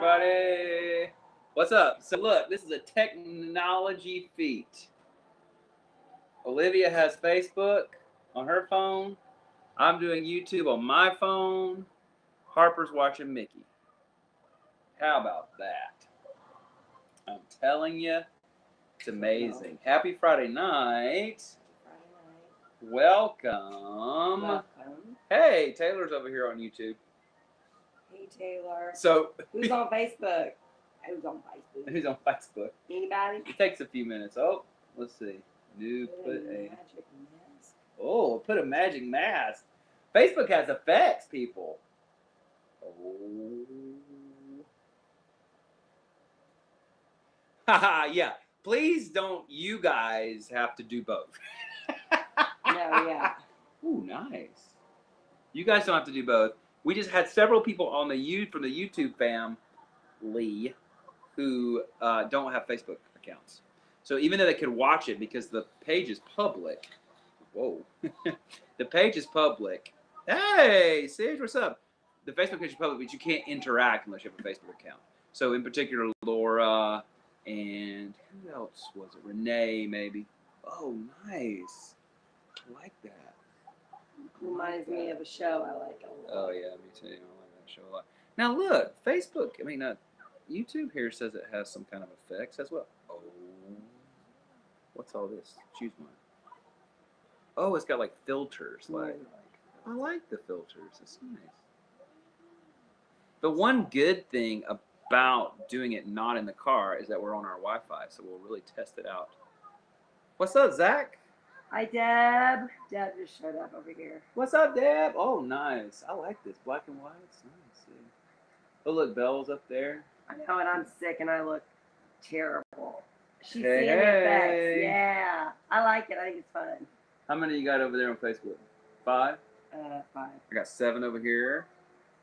everybody. What's up? So look, this is a technology feat. Olivia has Facebook on her phone. I'm doing YouTube on my phone. Harper's watching Mickey. How about that? I'm telling you, it's amazing. Happy Friday night. Welcome. Hey, Taylor's over here on YouTube. Hey, Taylor. So who's on Facebook? Who's on Facebook? Who's on Facebook? Anybody? It takes a few minutes. Oh, let's see. Put a magic mask. Oh, put a magic mask. Facebook has effects, people. Oh. Haha, yeah. Please don't you guys have to do both. No, yeah. Ooh, nice. You guys don't have to do both. We just had several people on the from the YouTube family who don't have Facebook accounts. So even though they could watch it because the page is public. Whoa. The page is public. Hey, Sage, what's up? The Facebook page is public, but you can't interact unless you have a Facebook account. So in particular, Laura and who else was it? Renee, maybe. Oh, nice. I like that. Reminds me of a show I like a lot. Oh, yeah, me too. I like that show a lot. Now, look, Facebook, YouTube here says it has some kind of effects as well. Oh, what's all this? Choose one. Oh, it's got like filters. I like the filters. It's nice. The one good thing about doing it not in the car is that we're on our Wi-Fi, so we'll really test it out. What's up, Zach? Hi, Deb. Deb just showed up over here. What's up, Deb? Oh, nice. I like this. Black and white. It's nice. Oh, look, Belle's up there. I know, and I'm sick, and I look terrible. She's Hey, seeing the effects. Yeah. I like it. I think it's fun. How many you got over there on Facebook? 5? 5. I got 7 over here.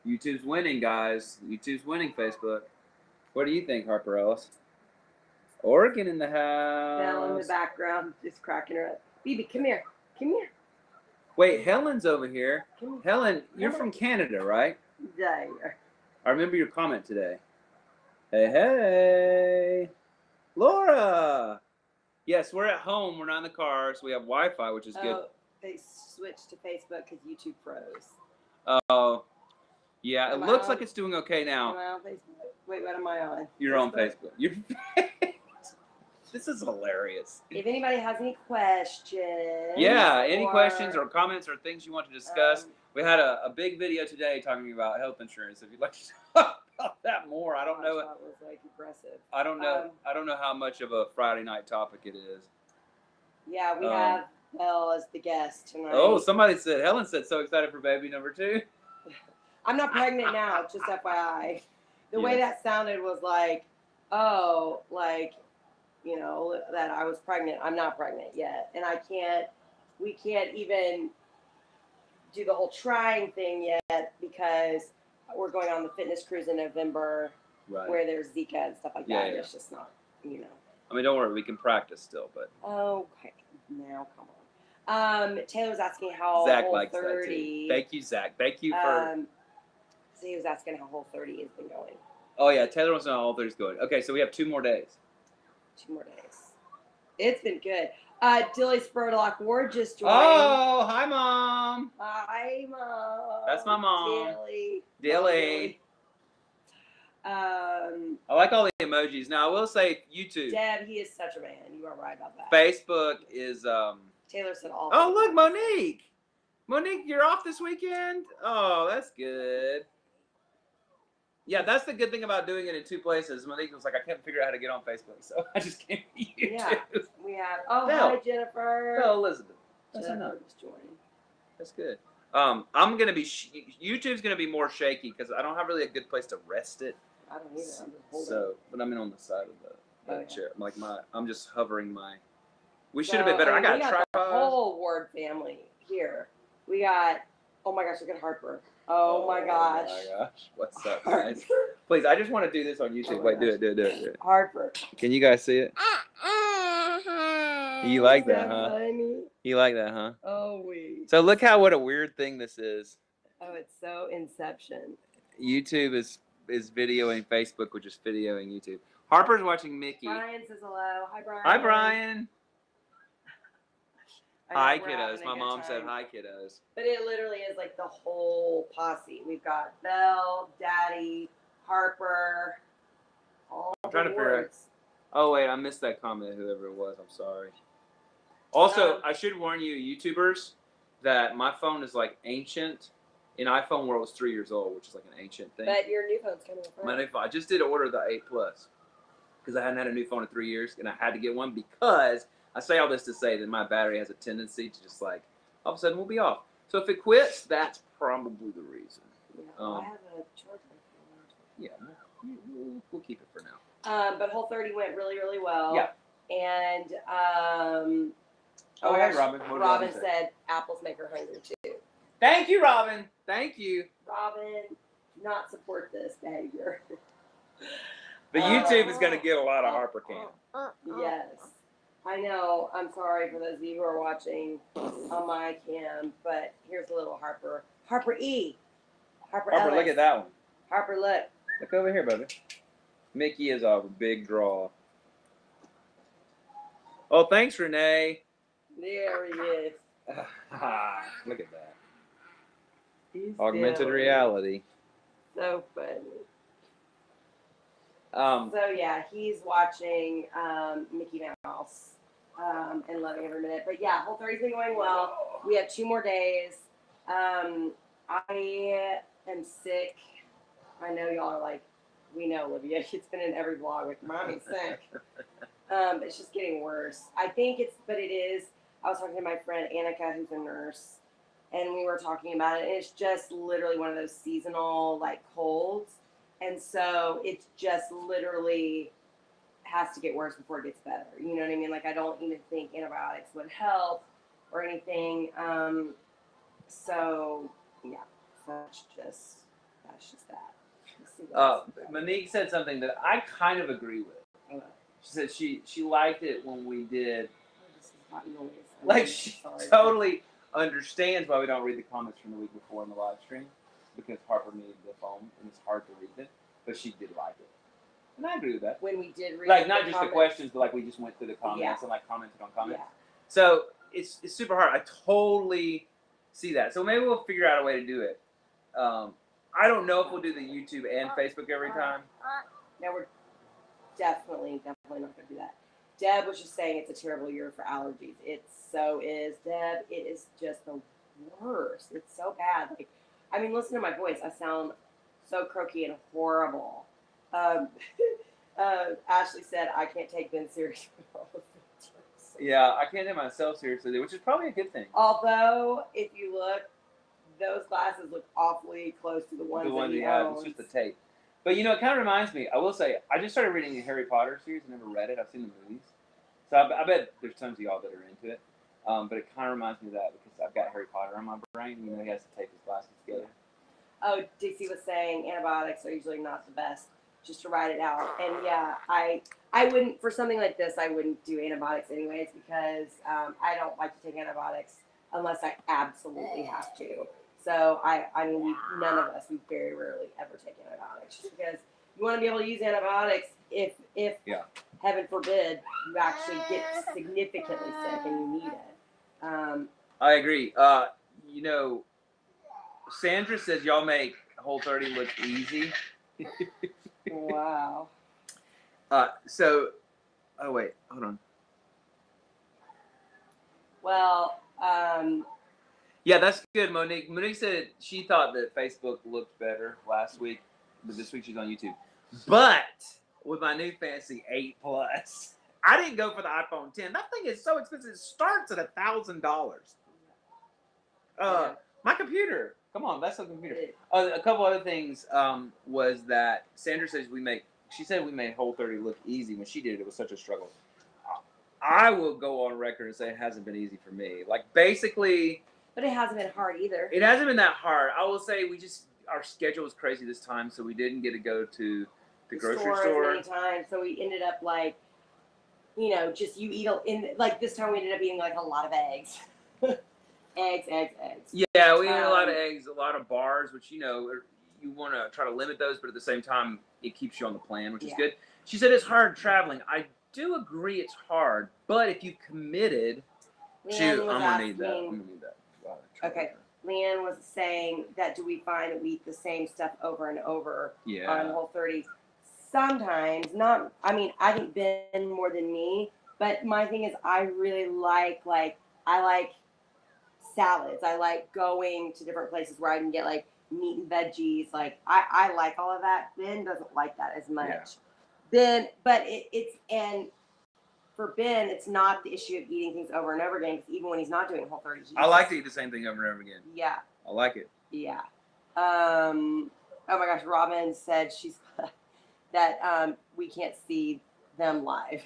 YouTube's winning, guys. YouTube's winning, Facebook. What do you think, Harper Ellis? Oregon in the house. Belle in the background, just cracking her up. Bibi, come here. Come here. Wait, Helen's over here. Helen, you're from Canada, right? Yeah. I remember your comment today. Hey, hey. Laura. Yes, we're at home. We're not in the car, so we have Wi-Fi, which is good. They switched to Facebook because YouTube froze. Oh, yeah. It looks like it's doing okay now. Am I on Facebook? Wait, what am I on? You're on Facebook. This is hilarious. If anybody has any questions. Yeah, any questions or comments or things you want to discuss. We had a big video today talking about health insurance. If you'd like to talk about that more, I don't know. That was like aggressive. I don't know. I don't know how much of a Friday night topic it is. Yeah, we have Belle as the guest tonight. Oh, Helen said, so excited for baby number 2. I'm not pregnant now, just FYI. The way that sounded was like, oh, like, you know, that I was pregnant. I'm not pregnant yet. And we can't even do the whole trying thing yet because we're going on the fitness cruise in November where there's Zika and stuff like that. Yeah. It's just not, you know. I mean, don't worry, we can practice still, but. Okay, now come on. Taylor's asking how Zach Whole likes 30. That too. Thank you, Zach. Thank you for. So he was asking how Whole 30 has been going. Oh yeah, Taylor wants to know how Whole 30 is going. Okay, so we have 2 more days. 2 more days. It's been good. Dilly Spurlock Ward just joined. Oh, hi, Mom. Hi, Mom. That's my mom. Dilly. I like all the emojis. Now, I will say YouTube. Deb, he is such a man. You are right about that. Facebook is... Taylor said all. Oh, look, Monique. Monique, you're off this weekend? Oh, that's good. Yeah, that's the good thing about doing it in 2 places. Monique was like, I couldn't figure out how to get on Facebook, so I just came to YouTube. Yeah, we have. Oh, Belle. Hi, Jennifer. Belle Elizabeth. Jennifer just joined. That's good. I'm gonna be. YouTube's gonna be more shaky because I don't have really a good place to rest it. I don't either. I'm just holding. So, but I'm in on the side of the chair. I'm just hovering my. We should have been better. I got a tripod. The whole Ward family here. We got. Oh my gosh! Look at Harper. Oh my gosh. Oh my gosh. What's up, guys? Please, I just want to do this on YouTube. Wait, do it. Harper. Can you guys see it? You like that, huh? Funny? You like that, huh? Oh, wait. So look what a weird thing this is. Oh, it's so Inception. YouTube is is videoing Facebook, or just videoing YouTube. Harper's watching Mickey. Brian says hello. Hi, Brian. Hi, Brian. Hi, We're having kiddos. a My good mom said time. hi, kiddos. But it literally is like the whole posse. We've got Belle, Daddy, Harper, all I'm trying to figure out. boards. Oh, wait, I missed that comment, whoever it was. I'm sorry. Also, I should warn you, YouTubers, that my phone is like ancient. In iPhone world, it's 3 years old, which is like an ancient thing. But your new phone's coming My up. new phone. I just did order the 8 Plus because I hadn't had a new phone in 3 years, and I had to get one because I say all this to say that my battery has a tendency to just like all of a sudden will be off. So if it quits, that's probably the reason. Yeah, I have a charger. Yeah, we'll keep it for now. But Whole30 went really, really well. Yeah. And Oh, hey, Robin. What did Robin say? said apples make her hungry too. Thank you, Robin. Thank you. Robin, do not support this behavior. The YouTube is going to get a lot of Harper Cam. Yes. I know. I'm sorry for those of you who are watching on my cam, but here's a little Harper. Harper E. Harper Harper, Ellis. look at that one. Harper, look. Look over here, baby. Mickey is a big draw. Oh, thanks, Renee. There he is. Look at that. He's Augmented silly. reality. So funny. So yeah, he's watching Mickey Mouse and loving every minute. But yeah, Whole30's been going well. We have 2 more days. I am sick. I know y'all are like, we know, Olivia. It's been in every vlog with Mommy's sick. It's just getting worse. I think but it is. I was talking to my friend Annika, who's a nurse, and we were talking about it. And it's just literally one of those seasonal like colds. And so it just literally has to get worse before it gets better. You know what I mean? Like, I don't even think antibiotics would help or anything. So, yeah. So that's just that. Monique said something that I kind of agree with. She said she liked it when we did. This is hot noise. Like, she totally understands why we don't read the comments from the week before in the live stream. Because Harper needed the phone, and it's hard to read it, but she did like it, and I agree with that. When we did read, like not just the questions, but like we just went through the comments and like commented on comments. Yeah. So it's super hard. I totally see that. So maybe we'll figure out a way to do it. I don't know if we'll do the YouTube and Facebook every time. No, we're definitely not going to do that. Deb was just saying it's a terrible year for allergies. It so is, Deb. It is just the worst. It's so bad. Like, I mean, listen to my voice. I sound so croaky and horrible. Ashley said, I can't take Ben seriously. Yeah, I can't take myself seriously, which is probably a good thing. Although, if you look, those glasses look awfully close to the ones that he owns. It's just the tape. But, you know, it kind of reminds me, I will say, I just started reading the Harry Potter series. I never read it. I've seen the movies. So I bet there's tons of y'all that are into it. But it kind of reminds me of that because I've got Harry Potter on my brain. You know, he has to tape his glasses together. Oh, Dixie was saying antibiotics are usually not the best, just to write it out. And yeah, I wouldn't, for something like this, I wouldn't do antibiotics anyways because I don't like to take antibiotics unless I absolutely have to. So I mean, none of us, we very rarely ever take antibiotics just because you want to be able to use antibiotics if heaven forbid, you actually get significantly sick and you need it. I agree. You know, Sandra says y'all make Whole30 look easy. Wow. Oh wait, hold on. Well, yeah, that's good, Monique. Monique said she thought that Facebook looked better last week, but this week she's on YouTube. But with my new fancy 8 Plus, I didn't go for the iPhone 10. That thing is so expensive. It starts at $1,000. My computer. Come on, that's a computer. A couple other things was that Sandra says she said we made Whole30 look easy. When she did it, it was such a struggle. I will go on record and say it hasn't been easy for me. Like, basically... But it hasn't been hard either. It hasn't been that hard. I will say our schedule was crazy this time, so we didn't get to go to the grocery store as many times. So we ended up like, you know, just you eat like this time we ended up eating like a lot of eggs. eggs. Yeah, we ate a lot of eggs, a lot of bars, which you know you want to try to limit those, but at the same time, it keeps you on the plan, which is Yeah. good. She said it's hard traveling. I do agree it's hard, but if you've committed to, I'm gonna need that. Wow, okay. Leanne was saying that do we find that we eat the same stuff over and over on Whole30? Sometimes, not, I mean, I think Ben more than me, but my thing is I really like I like salads. I like going to different places where I can get like meat and veggies. Like I like all of that. Ben doesn't like that as much. Yeah. Ben, but it's, and for Ben, it's not the issue of eating things over and over again. Because even when he's not doing Whole30, I like to eat the same thing over and over again. Yeah. I like it. Yeah. Oh my gosh, Robin said she's that we can't see them live.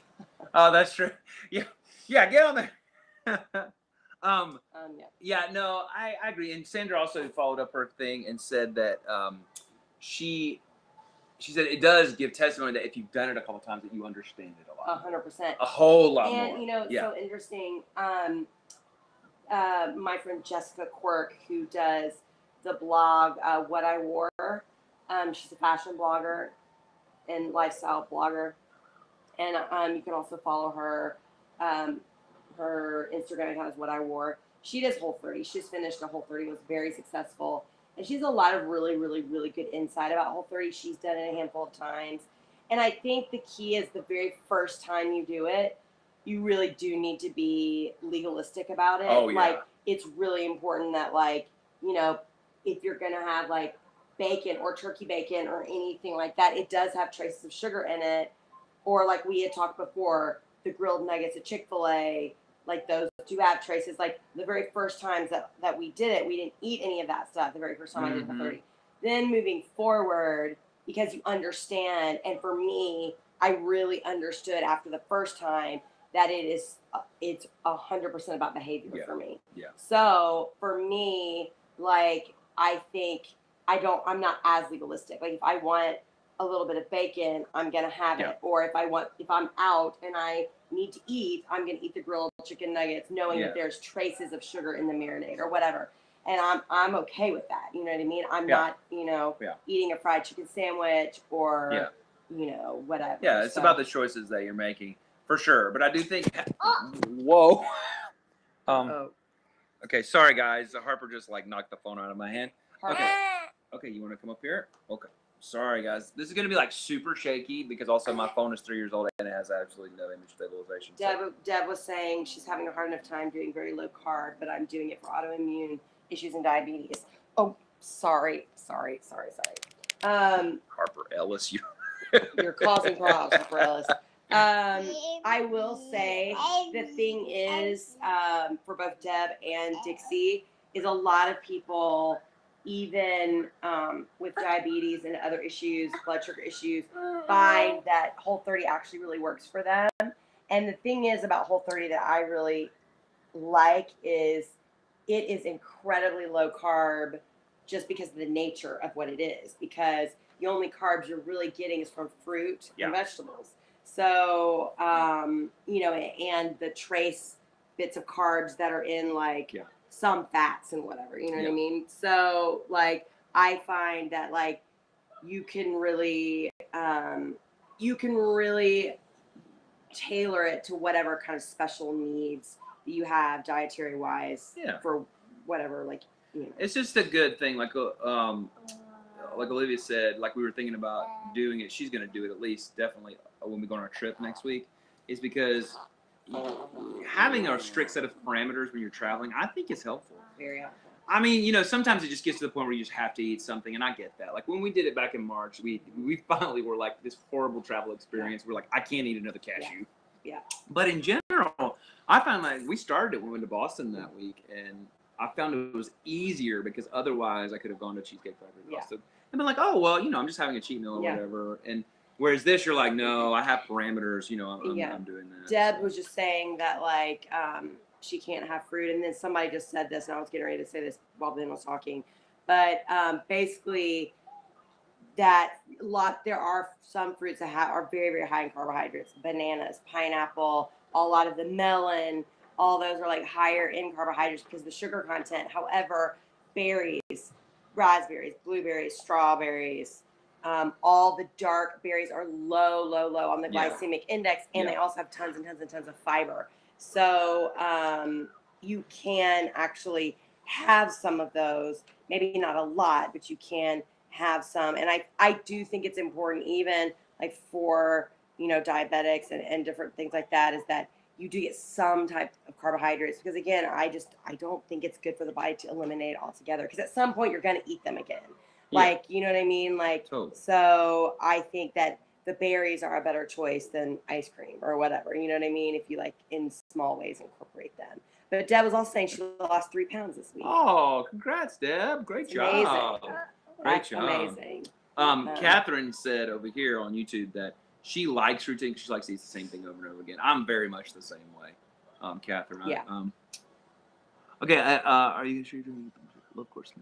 Oh, that's true. Yeah. Yeah, get on there. Yeah. Yeah, no, I agree. And Sandra also followed up her thing and said that she said it does give testimony that if you've done it a couple times that you understand it a lot. 100%. A whole lot more. And you know, it's so interesting. My friend Jessica Quirk, who does the blog What I Wore, she's a fashion blogger and lifestyle blogger, and you can also follow her. Her Instagram account is What I Wore. She does Whole30. She just finished a Whole30. Was very successful, and she has a lot of really, really, really good insight about Whole30. She's done it a handful of times, and I think the key is the very first time you do it, you really do need to be legalistic about it. Oh, yeah. Like, it's really important that, like, you know, if you're gonna have like bacon or turkey bacon or anything like that, it does have traces of sugar in it, or like we had talked before, the grilled nuggets at Chick-fil-A. Like those do have traces. Like the very first times that we did it, we didn't eat any of that stuff the very first time I did Whole30. Then moving forward, because you understand, and for me, I really understood after the first time that it's 100% about behavior for me. Yeah. So for me, like I think I'm not as legalistic. Like if I want a little bit of bacon, I'm gonna have it. Or if I'm out and I need to eat, I'm gonna eat the grilled chicken nuggets, knowing that there's traces of sugar in the marinade or whatever. And I'm okay with that. You know what I mean? I'm not, eating a fried chicken sandwich or whatever. Yeah, it's about the choices that you're making for sure. But I do think whoa. Okay, sorry guys. Harper just like knocked the phone out of my hand. Okay, you want to come up here? Okay. Sorry, guys. This is going to be like super shaky because also my phone is 3 years old and it has absolutely no image stabilization. Deb was saying she's having a hard enough time doing very low carb, but I'm doing it for autoimmune issues and diabetes. Oh, sorry. Harper Ellis, you're causing problems, Harper Ellis. I will say the thing is, for both Deb and Dixie, is a lot of people, even with diabetes and other issues, blood sugar issues, find that Whole30 actually really works for them. And the thing is about Whole30 that I really like is it is incredibly low carb just because of the nature of what it is, because the only carbs you're really getting is from fruit and vegetables. So, and the trace bits of carbs that are in like some fats and whatever, you know what I mean? So like, I find that like, you can really tailor it to whatever kind of special needs that you have dietary wise for whatever, like, It's just a good thing. Like Olivia said, like we were thinking about doing it. She's going to do it at least definitely when we go on our trip next week, is because having a strict set of parameters when you're traveling, I think is helpful. Very helpful. I mean, sometimes it just gets to the point where you just have to eat something, and I get that. Like when we did it back in March, we finally were like this horrible travel experience. We're like, I can't eat another cashew. Yeah. But in general, I found like we started it when we went to Boston that week, and I found it was easier because otherwise I could have gone to Cheesecake Factory in Boston and been like, oh well, I'm just having a cheat meal or whatever. And whereas this, you're like, no, I have parameters. I'm doing that. Deb was just saying that like she can't have fruit, and then somebody just said this, and I was getting ready to say this while Ben was talking, but basically that there are some fruits that are very, very high in carbohydrates. Bananas, pineapple, a lot of the melon, all those are like higher in carbohydrates because of the sugar content. However, berries, raspberries, blueberries, strawberries. All the dark berries are low on the glycemic index, and they also have tons and tons and tons of fiber. So you can actually have some of those, maybe not a lot, but you can have some. And I do think it's important, even like for, diabetics and different things like that, is that you do get some type of carbohydrates, because again, I don't think it's good for the body to eliminate altogether, because at some point you're going to eat them again. Like, you know what I mean? Like, totally. So I think that the berries are a better choice than ice cream or whatever. You know what I mean? If you like in small ways incorporate them. But Deb was also saying she lost 3 pounds this week. Oh, congrats, Deb! Great job. Amazing. Great job. Amazing. Catherine said over here on YouTube that she likes routine because she likes to eat the same thing over and over again. I'm very much the same way, Catherine. Yeah. Okay. Are you sure you're doing? Of course.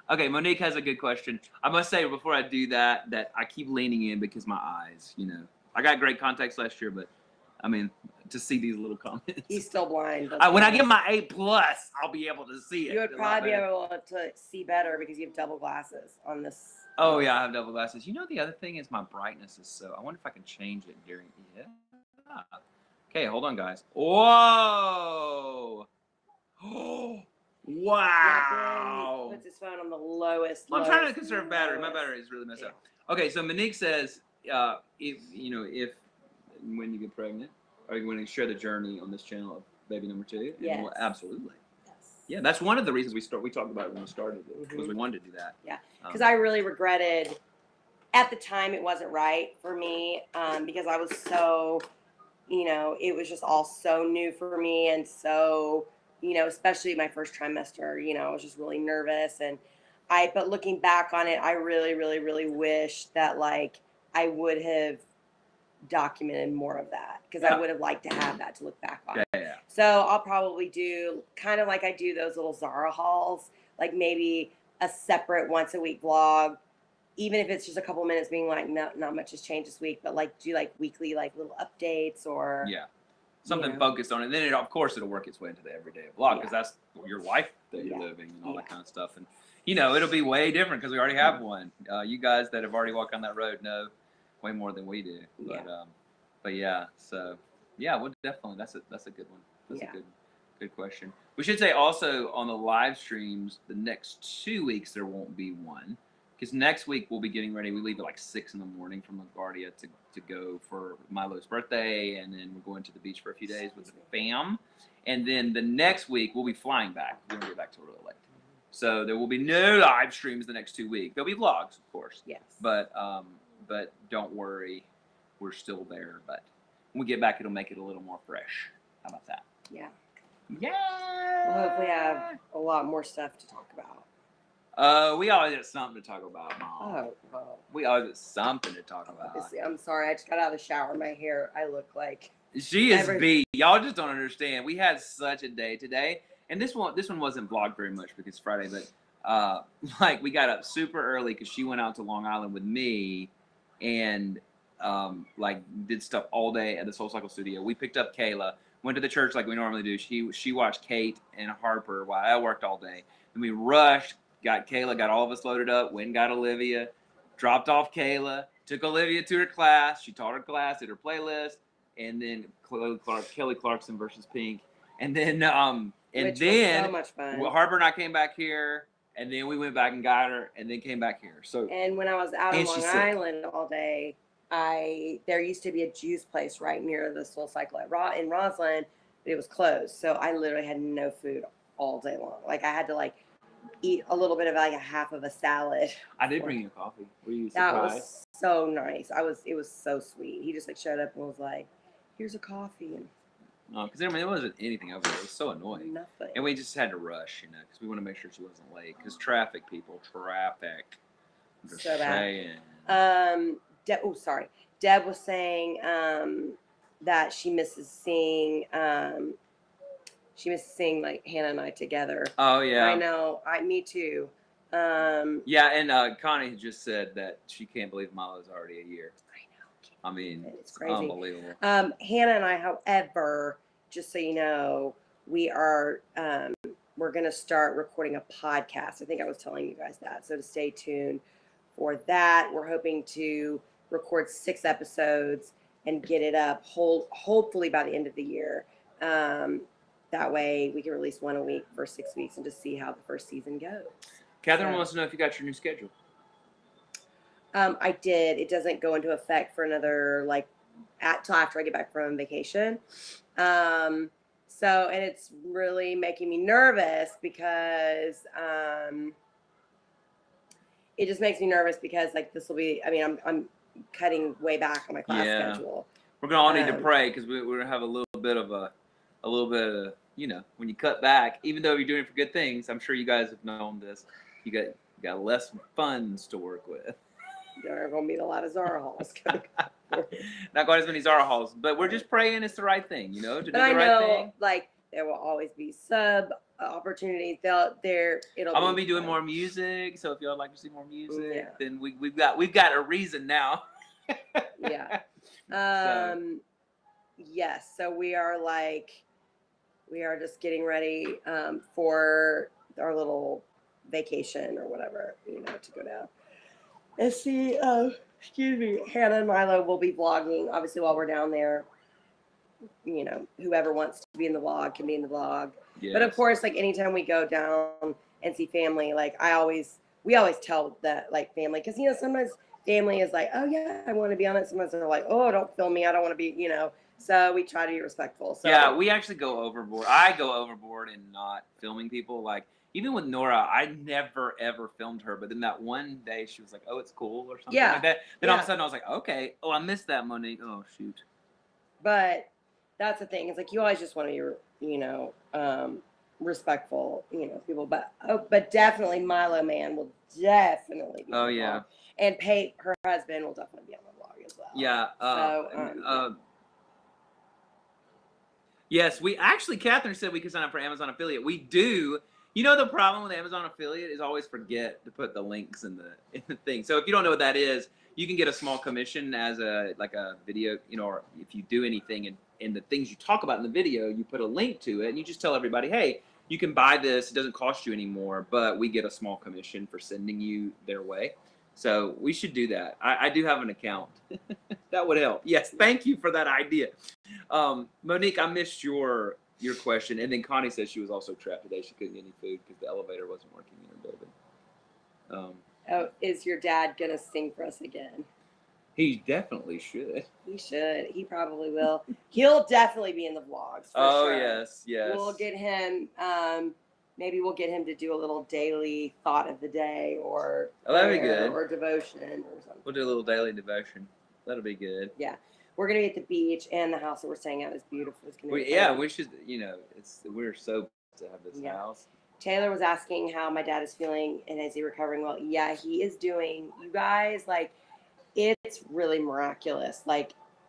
Okay, Monique has a good question. I must say before I do that I keep leaning in because my eyes, I got great contacts last year, but I mean, to see these little comments. He's still blind. When I get my A+, I'll be able to see it. You would probably be able to see better because you have double glasses on this. Oh yeah, I have double glasses. The other thing is my brightness is so. I wonder if I can change it during. Yeah. Okay, hold on, guys. Whoa. Oh. Wow. Puts his phone on the lowest. I'm trying to conserve battery. My battery is really messed up. Okay, so Monique says, if when you get pregnant, are you going to share the journey on this channel of baby number 2? Yes. And absolutely. Yes. Yeah, that's one of the reasons we talked about it when we started it, because we wanted to do that. Yeah, because I really regretted. At the time, it wasn't right for me because I was so, it was just all so new for me, and so. Especially my first trimester, I was just really nervous, but looking back on it, I really, really, really wish that like I would have documented more of that, because I would have liked to have that to look back on. Yeah. So I'll probably do kind of like I do those little Zara hauls, like maybe a separate once a week vlog, even if it's just a couple minutes being like, no, not much has changed this week, but like do like weekly, like little updates or. Yeah. Something focused on it. And then, of course, it'll work its way into the everyday vlog, because that's your life that you're living and all that kind of stuff. And, it'll be way different because we already have one. You guys that have already walked on that road know way more than we do. But yeah, so, yeah, well, definitely. That's a good one. That's a good question. We should say also on the live streams, the next 2 weeks, there won't be one. Because next week we'll be getting ready. We leave at like 6 in the morning from LaGuardia to go for Milo's birthday, and then we're going to the beach for a few days with the fam. And then the next week we'll be flying back. We're gonna get back to really late, so there will be no live streams the next 2 weeks. There'll be vlogs, of course. Yes. But don't worry, we're still there. But when we get back, it'll make it a little more fresh. How about that? Yeah. Yeah. We'll hopefully have a lot more stuff to talk about. We always have something to talk about, Mom. Oh, well. We always have something to talk about. Obviously, I'm sorry. I just got out of the shower. My hair, I look like. She is beat. Y'all just don't understand. We had such a day today. And this one wasn't vlogged very much because it's Friday, but like we got up super early because she went out to Long Island with me and like did stuff all day at the Soul Cycle studio. We picked up Kayla, went to the church like we normally do. She watched Kate and Harper while I worked all day. And we rushed. Got Kayla, got all of us loaded up, went and got Olivia, dropped off Kayla, took Olivia to her class. She taught her class, did her playlist, and then Kelly Clarkson versus Pink. And then, Which was so much fun. Harper and I came back here, and then we went back and got her, and then came back here. So. And when I was out on Long Island all day, there used to be a juice place right near the Soul Cycle in Roslyn, but it was closed. So I literally had no food all day long. Like I had to eat a little bit of like a half of a salad. I did bring you coffee. Were you surprised? That was so nice. It was so sweet. He just showed up and was like, "Here's a coffee." And no, because there wasn't anything over there. It was so annoying. Nothing. And we just had to rush, because we want to make sure she wasn't late. Because traffic. So bad. Deb was saying that she misses seeing. She misses seeing like Hannah and I together. Oh yeah. I know. Me too. Yeah, and Connie just said that she can't believe Milo's already a year. I know. I mean, it's crazy. Unbelievable. Hannah and I, however, just so you know, we are we're going to start recording a podcast. I think I was telling you guys that. So to stay tuned for that. We're hoping to record 6 episodes and get it up hopefully by the end of the year. That way we can release 1 a week for 6 weeks and just see how the first season goes. Catherine wants to know if you got your new schedule. I did. It doesn't go into effect for another till after I get back from vacation. So, and it's really making me nervous because it just makes me nervous because this will be. I mean, I'm cutting way back on my class schedule. We're gonna all need to pray because we're gonna have a little bit of when you cut back, even though you're doing it for good things. I'm sure you guys have known this. You got less funds to work with. There are going to be a lot of Zara hauls. Not quite as many Zara hauls, but we're just praying it's the right thing, to do the right thing. There will always be sub opportunities. I'm gonna be doing more music, so if y'all like to see more music, then we've got a reason now. Yeah. Yes. So we are just getting ready for our little vacation or whatever, to go down. And see, excuse me, Hannah and Milo will be vlogging, obviously, while we're down there. Whoever wants to be in the vlog can be in the vlog. Yes. But of course, anytime we go down and see family, we always tell that, family, because, sometimes family is like, oh, yeah, I want to be on it. Sometimes they're like, oh, don't film me. I don't want to be, So we try to be respectful. So yeah, we actually go overboard. I go overboard in not filming people. Even with Nora, I never, ever filmed her. But then that one day she was like, oh, it's cool or something like that. Then all of a sudden I was like, okay. Oh, I missed that, Monique. Oh, shoot. But that's the thing. It's you always just want to be, respectful, people. But definitely Milo Man will definitely be on the vlog. And Pate, her husband, will definitely be on the vlog as well. Yeah. Yes, we actually, Catherine said we could sign up for Amazon affiliate. We do. The problem with Amazon affiliate is always forget to put the links in the thing. So if you don't know what that is, you can get a small commission as a video, or if you do anything and the things you talk about in the video, you put a link to it and you just tell everybody, hey, you can buy this. It doesn't cost you anymore, but we get a small commission for sending you their way. So we should do that. I do have an account. That would help. Yes, thank you for that idea. Monique, I missed your question. And then Connie said she was also trapped today. She couldn't get any food because the elevator wasn't working in her building. Is your dad going to sing for us again? He definitely should. He should. He probably will. He'll definitely be in the vlogs. For sure. Yes. We'll get him. Maybe we'll get him to do a little daily thought of the day or that'd be good. Or devotion or something. We'll do a little daily devotion. That'll be good. Yeah. We're going to be at the beach, and the house that we're staying at is beautiful. It's gonna be we should, we're so blessed to have this house. Taylor was asking how my dad is feeling, and is he recovering well? Yeah, he is doing, you guys, it's really miraculous,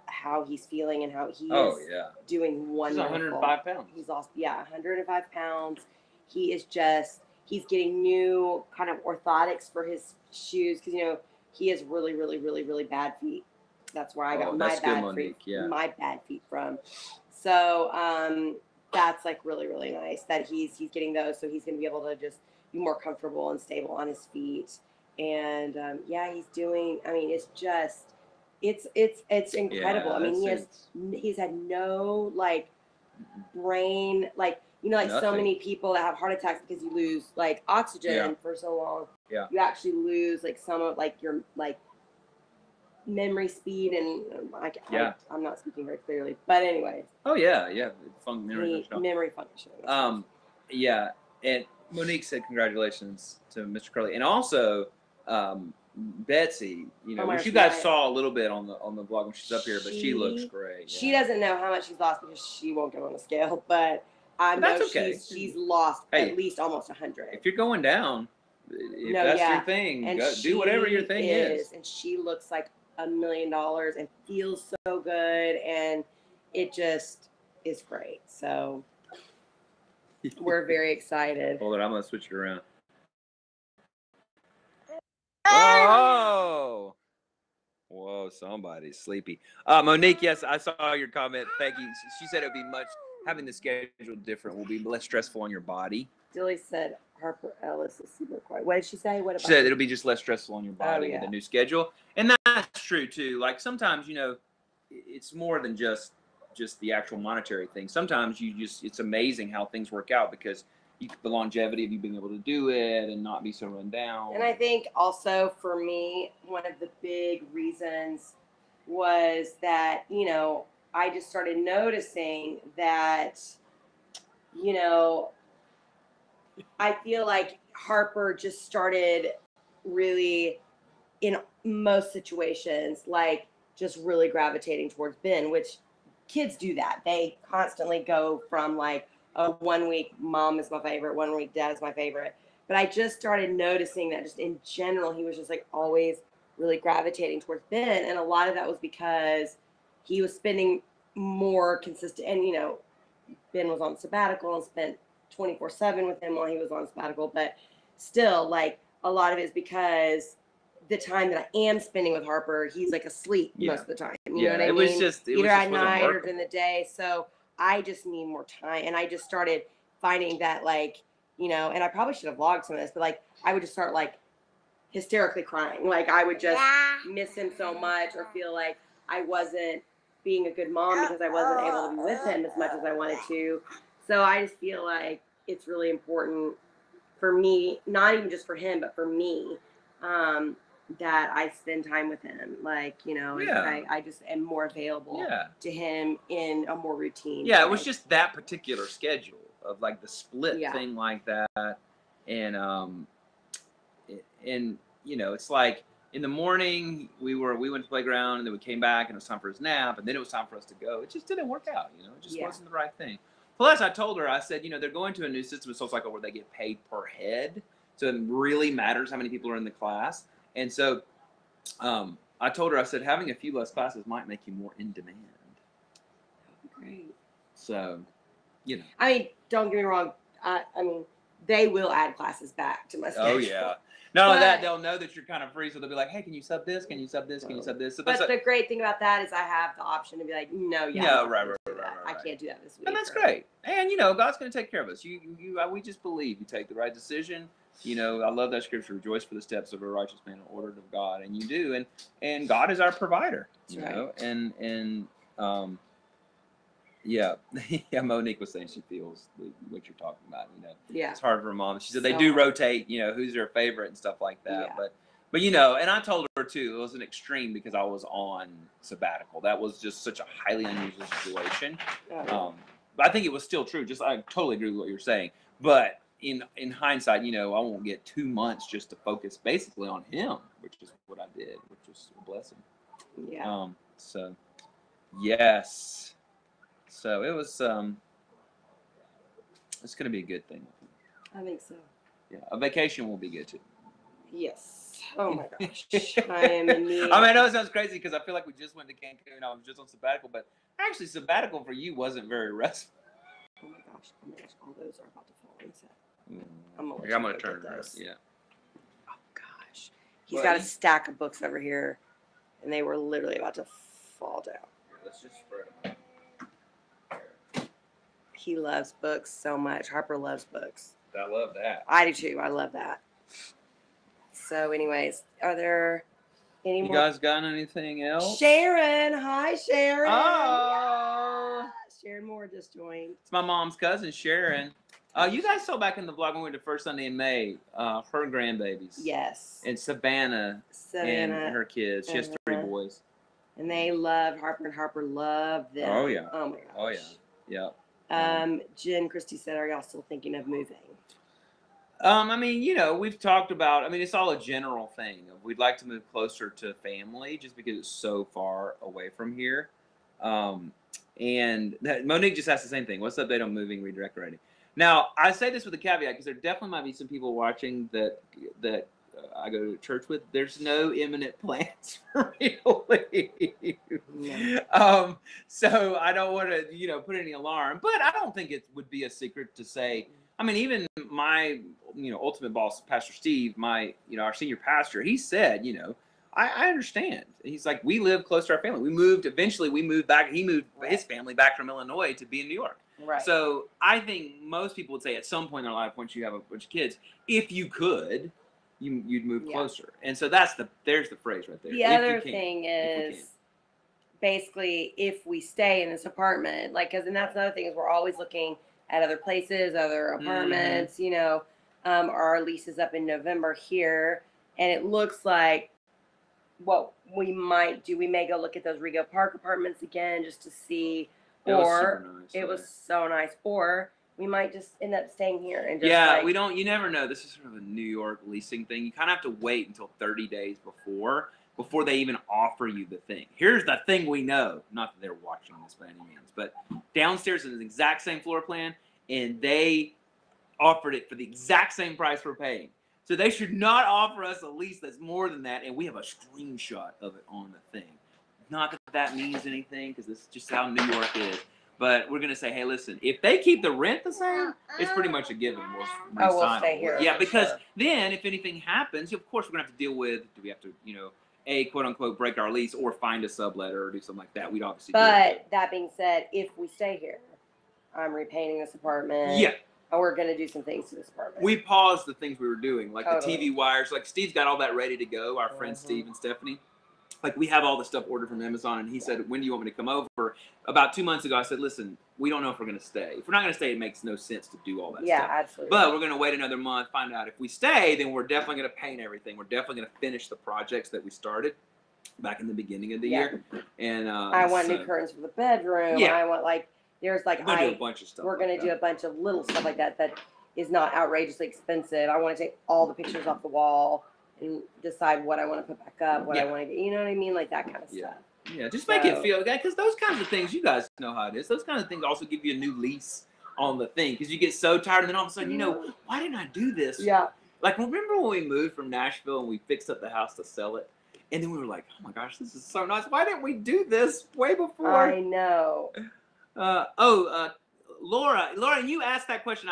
how he's feeling and how he is doing wonderful. He's 105 pounds. He's lost, 105 pounds. He is he's getting new kind of orthotics for his shoes, because, he has really, really, really, really bad feet. That's where I got my bad feet from. So that's really, really nice that he's getting those. So he's going to be able to just be more comfortable and stable on his feet. And he's doing. I mean, it's just it's incredible. I mean, he's had no brain so many people that have heart attacks because you lose oxygen for so long. Yeah. You actually lose some of your memory speed and I'm not speaking very clearly, but anyway. Oh yeah, memory function. And Monique said congratulations to Mr. Curley, and also Betsy. Which you guys saw a little bit on the vlog when she's up here, but she looks great. She doesn't know how much she's lost because she won't go on the scale, but I know she's lost at least almost 100. If you're going down, if that's your thing, do whatever your thing is. And she looks like $1 million and feels so good, and it just is great. So we're very excited. Hold on, I'm gonna switch it around. Whoa, somebody's sleepy. Monique, yes, I saw your comment. Thank you. She said it would be much having the schedule different will be less stressful on your body. Dilly said Harper Ellis is super quiet. What did she say? What about She said it'll be just less stressful on your body with yeah. the new schedule. And that's true too. Like sometimes, you know, it's more than just the actual monetary thing. Sometimes it's amazing how things work out because the longevity of you being able to do it and not be so run down. And I think also for me, one of the big reasons was that, you know, I just started noticing that, you know, I feel like Harper just started really, in most situations, like just really gravitating towards Ben, which kids do that. They constantly go from like a 1 week mom is my favorite, 1 week dad is my favorite. But I just started noticing that just in general, he was just like always really gravitating towards Ben. And a lot of that was because he was spending more consistent, and, you know, Ben was on sabbatical and spent 24/7 with him while he was on sabbatical. But still, like, a lot of it is because the time that I am spending with Harper, he's like asleep most of the time. You know what I mean? It was either at night working. or during the day. So I just need more time. And I just started finding that, like, you know, and I probably should have vlogged some of this, but like I would just start like hysterically crying. Like I would just miss him so much or feel like I wasn't being a good mom because I wasn't able to be with him as much as I wanted to. So I just feel like it's really important for me, not even just for him, but for me, that I spend time with him. Like, you know, I just am more available to him in a more routine way. It was just that particular schedule of like the split thing like that. And you know, it's like in the morning we went to the playground and then we came back and it was time for his nap and then it was time for us to go. It just didn't work out, you know, it just wasn't the right thing. Plus I told her, I said, you know, they're going to a new system of SoulCycle where they get paid per head. So it really matters how many people are in the class. And so I told her, I said, having a few less classes might make you more in demand. Great. So, you know. I mean, don't get me wrong. I mean, they will add classes back to my schedule. Oh, yeah. Not only that, they'll know that you're kind of free, so they'll be like, hey, can you sub this? Can you sub this? Can you sub this? So but the great thing about that is I have the option to be like, no, right. I can't do that this week. And that's great. And, you know, God's going to take care of us. We just believe you take the right decision. You know, I love that scripture, rejoice for the steps of a righteous man ordered of God. And you do. And God is our provider, you know. And Monique was saying she feels what you're talking about, you know. Yeah. It's hard for a mom. She said they do rotate, you know, who's their favorite and stuff like that. Yeah. But you know, and I told her too, it was an extreme because I was on sabbatical. That was just such a highly unusual situation. But I think it was still true. I totally agree with what you're saying. But in hindsight, you know, I won't get 2 months just to focus basically on him, which is what I did, which was a blessing. Yeah. So yes. So it was it's gonna be a good thing. I think so. Yeah. A vacation will be good too. Yes. Oh my gosh. I am in need. I mean, I know it sounds crazy because I feel like we just went to Cancun. I was just on sabbatical, but actually sabbatical for you wasn't very restful. Oh my gosh. All those are about to fall in set. I'm gonna turn it around. Yeah. Oh gosh. He's got a stack of books over here and they were literally about to fall down. Here, let's just spread them. He loves books so much. Harper loves books. I love that. I do too. I love that. So anyways, are there any more? You guys got anything else? Sharon. Hi, Sharon. Oh. Yeah. Sharon Moore just joined. It's my mom's cousin, Sharon. You guys saw back in the vlog when we went to first Sunday in May, her grandbabies. Yes. And Savannah and her kids. She has 3 boys. And they loved Harper, and Harper loved them. Oh, yeah. Oh, my gosh. Oh, yeah. Jen Christie said, are y'all still thinking of moving? I mean, you know, we've talked about, I mean, it's all a general thing. We'd like to move closer to family just because it's so far away from here. And Monique just asked the same thing. What's the update on moving, redecorating? Now, I say this with a caveat because there definitely might be some people watching that I go to church with. There's no imminent plans for me to leave. No. So I don't want to, you know, put any alarm. But I don't think it would be a secret to say, I mean, even my, you know, ultimate boss, Pastor Steve, our senior pastor, he said, you know, I understand. He's like, we live close to our family. Eventually we moved back. He moved his family back from Illinois to be in New York. Right. So I think most people would say at some point in their life, once you have a bunch of kids, if you could, you'd move closer. And so there's the phrase right there. The other thing is basically if we stay in this apartment, like, and that's another thing is we're always looking at other places, other apartments, you know. Our lease is up in November here, and it looks like what we might do, we may go look at those Rego Park apartments again just to see. It was super nice. It was so nice. Or we might just end up staying here and just you never know. This is sort of a New York leasing thing. You kind of have to wait until 30 days before they even offer you the thing. Here's the thing we know. Not that they're watching this by any means, but downstairs is the exact same floor plan, and they offered it for the exact same price we're paying. So they should not offer us a lease that's more than that, and we have a screenshot of it on the thing. Not that that means anything, because this is just how New York is. But we're going to say, hey, listen, if they keep the rent the same, it's pretty much a given. We'll stay here. Yeah, because then if anything happens, of course, we're going to have to deal with, do we have to, quote-unquote, break our lease or find a subletter or do something like that. We'd obviously do But that being said, if we stay here, I'm repainting this apartment. Yeah. And we're going to do some things to this apartment. We paused the things we were doing, like the TV wires. Like Steve's got all that ready to go, our friends Steve and Stephanie. Like we have all the stuff ordered from Amazon, and he said, when do you want me to come over? About 2 months ago, I said, listen, we don't know if we're going to stay. If we're not going to stay, it makes no sense to do all that stuff. Yeah, absolutely. But we're going to wait another month, find out. If we stay, then we're definitely going to paint everything. We're definitely going to finish the projects that we started back in the beginning of the year. And I want new curtains for the bedroom. Yeah. I want there's we're going to do a bunch of stuff. We're going to do a bunch of little stuff like that is not outrageously expensive. I want to take all the pictures off the wall and decide what I want to put back up, what I want to get. You know what I mean? Like that kind of stuff. Yeah, just make it feel good, because those kinds of things, you guys know how it is. Those kinds of things also give you a new lease on the thing, because you get so tired, and then all of a sudden, why didn't I do this? Yeah. Like, remember when we moved from Nashville and we fixed up the house to sell it? And then we were like, oh my gosh, this is so nice. Why didn't we do this way before? I know. Laura, you asked that question.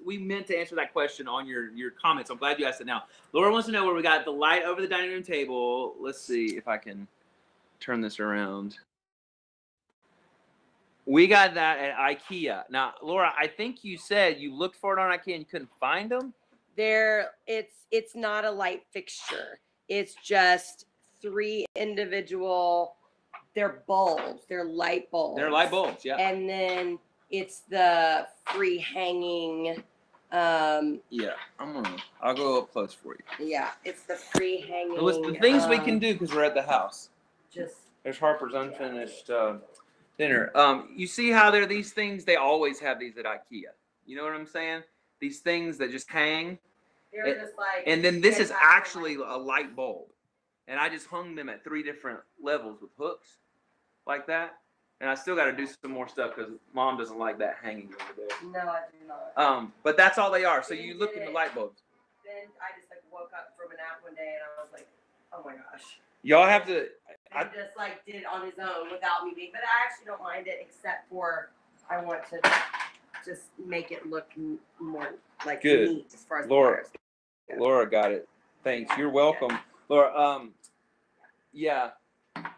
We meant to answer that question on your comments. I'm glad you asked it now. Laura wants to know where we got the light over the dining room table. Let's see if I can turn this around. We got that at IKEA. Now, Laura, I think you said you looked for it on IKEA and you couldn't find them. It's not a light fixture. It's just 3 individual. They're bulbs. They're light bulbs. They're light bulbs, yeah. And then it's the free hanging. Yeah, I'll go up close for you. Yeah, it's the free hanging. It was the things we can do because we're at the house. There's Harper's unfinished dinner. You see how there are these things? They always have these at IKEA. You know what I'm saying? These things that just hang. They're just like. And then this is actually a light bulb, and I just hung them at 3 different levels with hooks, like that. And I still got to do some more stuff because Mom doesn't like that hanging over there. No, I do not. But that's all they are. So you look at the light bulbs. Then I just woke up from a nap one day and I was like, oh my gosh. Y'all have to. And just did it on his own without me being. But I actually don't mind it, except for I want to just make it look more good. Neat as far as Laura got it. Thanks. You're welcome, Laura. Yeah.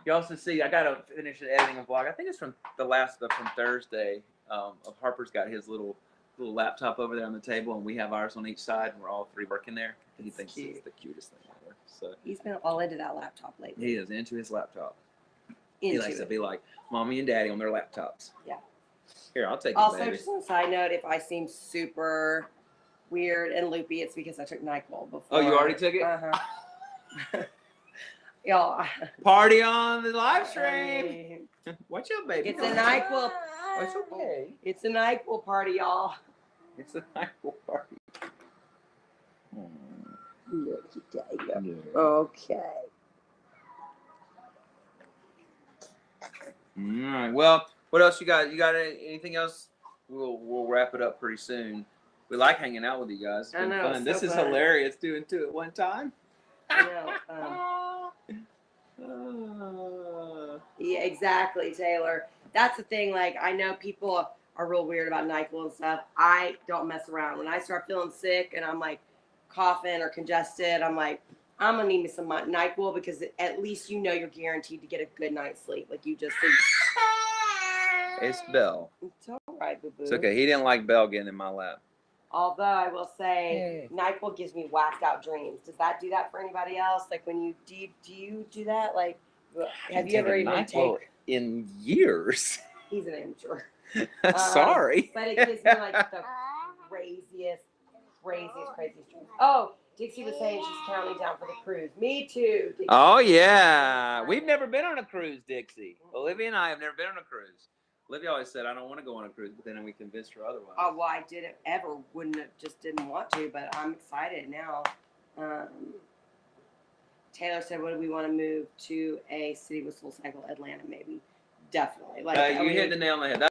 You also see, I gotta finish editing a vlog. I think it's from from Thursday. Harper's got his little laptop over there on the table, and we have ours on each side, and we're all 3 working there. He thinks it's the cutest thing ever. So he's been all into that laptop lately. He is into his laptop. He likes to be like Mommy and Daddy on their laptops. Yeah. Here, I'll take it. Also, just on a side note, if I seem super weird and loopy, it's because I took NyQuil before. Oh, you already took it? Uh-huh. Y'all. Party on the live stream. Watch out, baby. It's a NyQuil. Oh, it's okay. It's a NyQuil party, y'all. It's a NyQuil party. Look at you. Okay. All right. Well, what else you got? You got anything else? We'll wrap it up pretty soon. We like hanging out with you guys. It's been fun. This is hilarious doing 2 at one time. I know. Yeah, exactly, Taylor. That's the thing. I know people are real weird about NyQuil and stuff. I don't mess around. When I start feeling sick and I'm coughing or congested, I'm gonna need me some NyQuil because at least you're guaranteed to get a good night's sleep. You just sleep. It's Belle. Don't all right, boo boo. It's okay. He didn't like Belle getting in my lap. Although I will say, NyQuil gives me whacked out dreams. Does that do that for anybody else? Like when you do you do that? Like, have you ever even NyQuil in years? He's an amateur. Sorry. But it gives me like the craziest dreams. Oh, Dixie was saying she's counting down for the cruise. Me too, Dixie. Oh, yeah. We've never been on a cruise, Dixie. Olivia and I have never been on a cruise. Olivia always said, I don't want to go on a cruise, but then we convinced her otherwise. Oh, well, I didn't want to, but I'm excited now. Taylor said, what do we want to move to a city with full cycle? Atlanta, maybe. Definitely. Like you hit the nail on the head.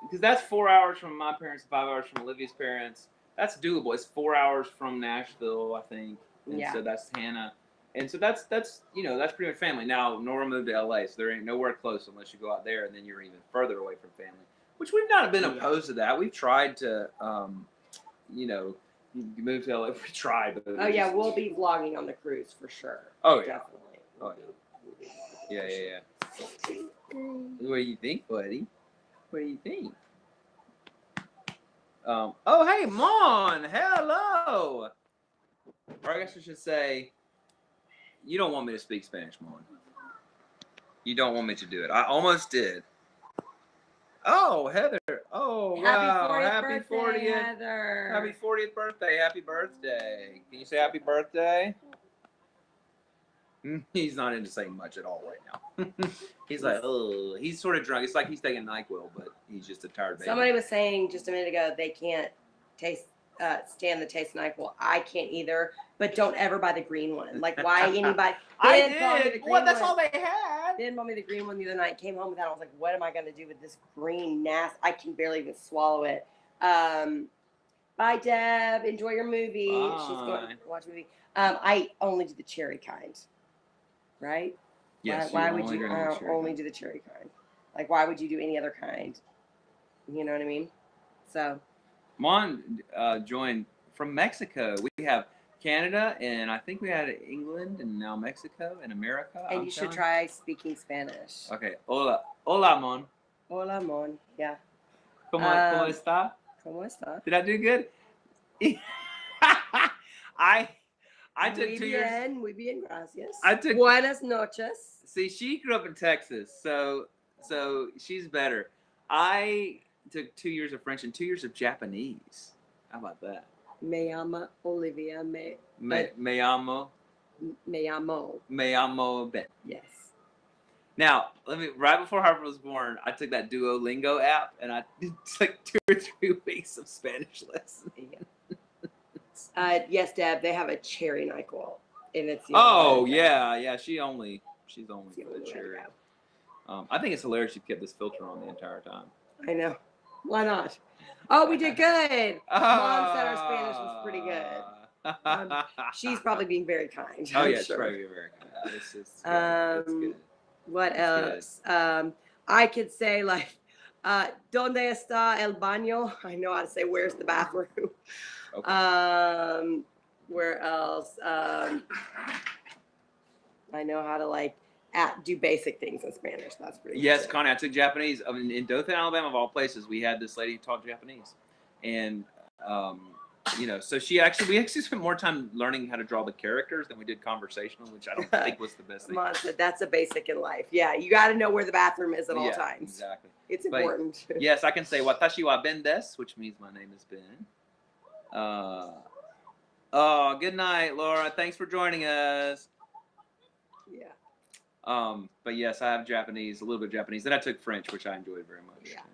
Because that's 4 hours from my parents and 5 hours from Olivia's parents. That's doable. It's 4 hours from Nashville, I think. And so that's Hannah. And so that's pretty much family. Now, Nora moved to LA, so there ain't nowhere close unless you go out there, and then you're even further away from family. Which we've not been opposed to that. We've tried to, you move to LA. We tried. But we'll be vlogging on the cruise for sure. Oh, yeah. Definitely. Oh, yeah. Yeah. What do you think, buddy? What do you think? Oh, hey, Mon! Hello! Or I guess I should say, you don't want me to speak Spanish, Mon. You don't want me to do it. I almost did. Oh, Heather. Oh, wow. Happy 40th. Heather. Happy 40th birthday. Happy birthday. Can you say happy birthday? He's not into saying much at all right now. He's like, oh, he's sort of drunk. It's like he's taking NyQuil, but he's just a tired baby. Somebody was saying just a minute ago they can't stand the taste of NyQuil. I can't either, but don't ever buy the green one. Like, why anybody? I did. Well, that's all they had. They didn't buy me the green one the other night. Came home with that. I was like, what am I going to do with this green nasty? I can barely even swallow it. Bye, Deb. Enjoy your movie. Bye. She's going to watch a movie. I only do the cherry kind. Right? Yes. Why would you only do the cherry kind? Like, why would you do any other kind? You know what I mean? So. Mon joined from Mexico. We have Canada, and I think we had England, and now Mexico, and America. And you should try speaking Spanish. Okay. Hola, Mon. Hola, Mon. Yeah. ¿Cómo está? ¿Cómo está? Did I do good? I took 2 years. Muy bien, gracias. Buenas noches. See, she grew up in Texas, so she's better. I took 2 years of French and 2 years of Japanese. How about that? Me llamo Olivia. Me llamo Ben. Yes. Now, right before Harper was born, I took that Duolingo app, and I took 2 or 3 weeks of Spanish lessons. Yes, Deb, they have a cherry NyQuil, and it's. Yeah. She's only for the cherry. I think it's hilarious you kept this filter on the entire time. I know. Why not? Oh, we did good. Mom said our Spanish was pretty good. She's probably being very kind. Oh, yeah, she's probably being very kind. It's good. What else? I could say, like, ¿Dónde está el baño? I know how to say, where's the bathroom? Okay. Where else? I know how to, like, do basic things in Spanish. That's pretty Yes, Connie, I took Japanese. In Dothan, Alabama, of all places, we had this lady who taught Japanese. And, so we actually spent more time learning how to draw the characters than we did conversational, which I don't think was the best thing. Mom said that's a basic in life. Yeah, you got to know where the bathroom is at all times. Exactly. It's important. Yes, I can say watashi wa Ben desu, which means my name is Ben. Good night, Laura. Thanks for joining us. Yeah. But yes, I have Japanese, a little bit of Japanese. Then I took French, which I enjoyed very much. Yeah.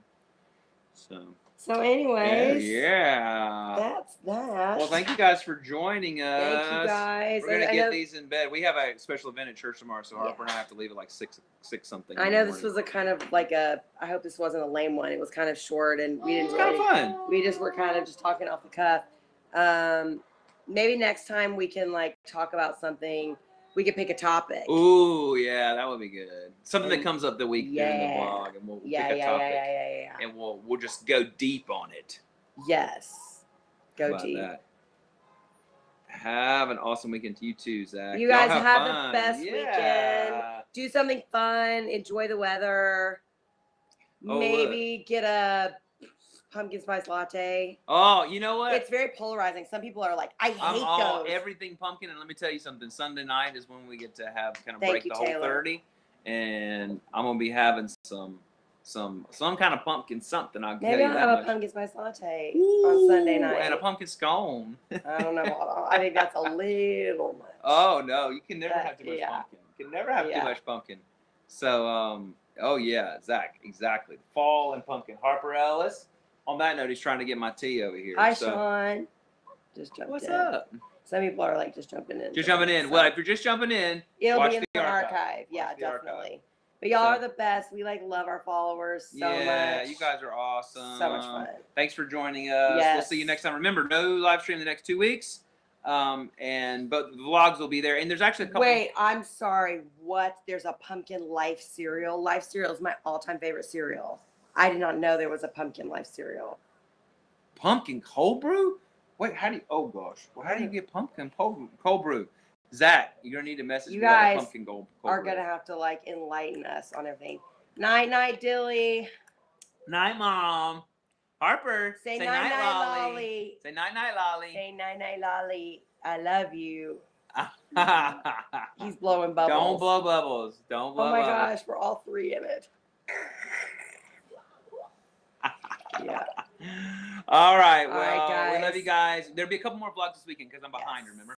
So anyways. Yeah. That's that. Well, thank you guys for joining us. Thank you guys. We're gonna get these in bed. We have a special event at church tomorrow, so Harper and I have to leave at like six something. I know this was a kind of like I hope this wasn't a lame one. It was kind of short, and we didn't. It was kind of fun. We just were kind of just talking off the cuff. Maybe next time we can like talk about something. We could pick a topic. Ooh, yeah, that would be good. Something that comes up the week during the vlog, and we'll pick a topic. Yeah. And we'll just go deep on it. Yes. Go deep. That? Have an awesome weekend to you too, Zach. You guys have the best weekend. Do something fun. Enjoy the weather. Maybe get a pumpkin spice latte. Oh, you know what? It's very polarizing. Some people are like, I hate I'm all those. everything pumpkin, and let me tell you something. Sunday night is when we get to have kind of Thank break you, the whole Taylor. 30, and I'm gonna be having some kind of pumpkin something. I'll tell Maybe you I'll that have much. a pumpkin spice latte Ooh, on Sunday night. and a pumpkin scone. I don't know. I think that's a little much. Oh no, you can never have too much Yeah. pumpkin. You can never have too Yeah. much pumpkin. So, oh yeah, Zach, exactly. Fall and pumpkin. Harper Ellis. On that note, he's trying to get my tea over here. Hi, so, Sean. Just jumped what's in. up? Some people are like just jumping in. Just jumping in. So Well, if you're just jumping in, it'll watch be in the archive. Yeah, Watch the archive. definitely. But y'all are the best. We like love our followers so much. Yeah, you guys are awesome. So much fun. Thanks for joining us. Yes. We'll see you next time. Remember, no live stream the next 2 weeks. But the vlogs will be there. And there's actually a couple. Wait, I'm sorry. What? There's a pumpkin life cereal. Life cereal is my all-time favorite cereal. I did not know there was a pumpkin life cereal. Pumpkin cold brew? Wait, how do you? Oh gosh, well, how do you get pumpkin cold brew? Zach, you're gonna need to message You me about guys pumpkin cold are brew. gonna have to like enlighten us on everything. Night, night, Dilly. Night, Mom. Harper. Say night, night, Lolly. Say night, night, Lolly. Say night, night, Lolly. I love you. He's blowing bubbles. Don't blow bubbles. Don't blow bubbles. Oh my bubbles. gosh, we're all three in it. Yeah. All right. All Well, right, guys. we love you guys. There'll be a couple more vlogs this weekend because I'm behind. Yes. Remember?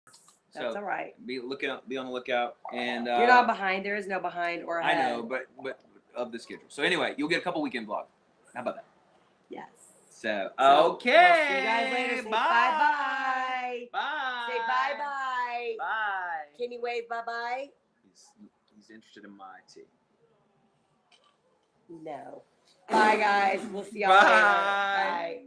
That's all right. Be on the lookout. And You're not behind. There is no behind or ahead. I know, but of the schedule. So anyway, you'll get a couple weekend vlogs. How about that? Yes. So We'll okay. see you guys later. Say Bye. bye. Bye. Say bye bye. Bye. Can you wave bye bye? He's interested in my tea. No. Bye guys. We'll see y'all later. Bye.